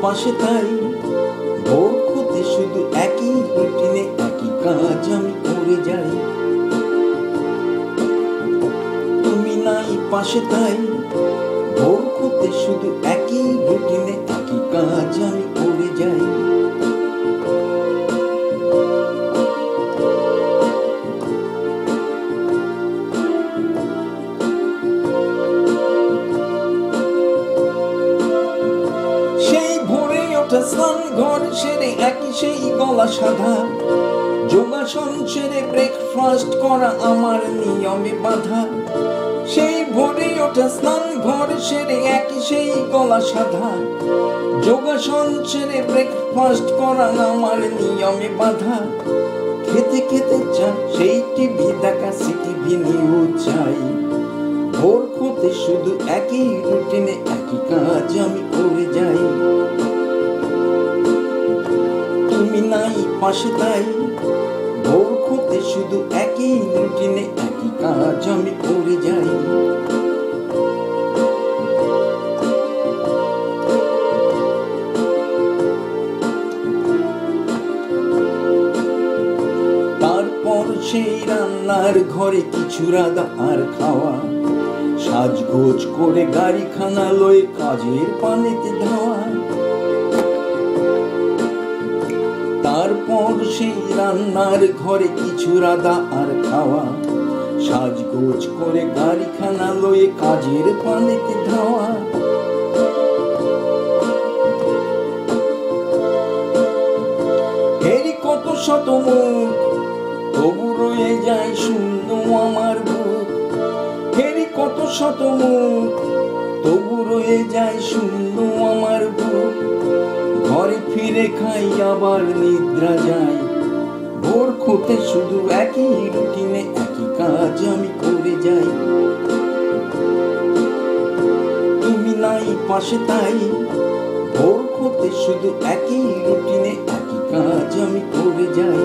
পাশে তাই ভোর হতে শুধু একই রুটিনে একই কাজ আমি করে যাই। তুমি নাই পাশে তাই ভোর হতে শুধু একই রুটিনে একই কাজ আমি করে যাই। স্নান ঘর সেরে একই সেই গলা সাধা, যোগাসন সেরে ব্রেকফাস্ট করা আমার নিয়মে বাধা। সেই ভোরে ওঠা স্নান ঘর সেরে একই সেই গলা সাধা, যোগাসন সেরে ব্রেকফাস্ট করা আমার নিয়মে বাধা। খেতে খেতে চা সেই টিভি দেখা, সিটিভি নিউজ চাই। ভোর হতে শুধু একই রুটিনে একই কাজ আমি করে যাই। তুমি নাই পাশে তাই ভোর হতে শুধু একই রুটিনে একই কাজ আমি করে যাই। তারপর সেই রান্নার ঘরে কিছু রাধা আর খাওয়া, সাজগোজ করে গাড়িখানা লয়ে কাজের পানেতে ধাওয়া। তারপর সেই রান্নার ঘরে কিছু রাধা আর খাওয়া, সাজগোজ করে গাড়িখানা লয়ে কাজের পানেতে ধাওয়া। হেরি কত শত মুখ তবু রয়ে যায় শূন্য আমার বুক। হেরি কত শত মুখ তবু রয়ে যায় শূন্য আমার বুক। ঘরে ফিরে খাই আবার নিদ্রা যাই। ভোর হতে শুধু একই রুটিনে একই কাজ আমি করে যাই। তুমি নাই পাশে তাই ভোর হতে শুধু একই রুটিনে একই কাজ আমি করে যাই।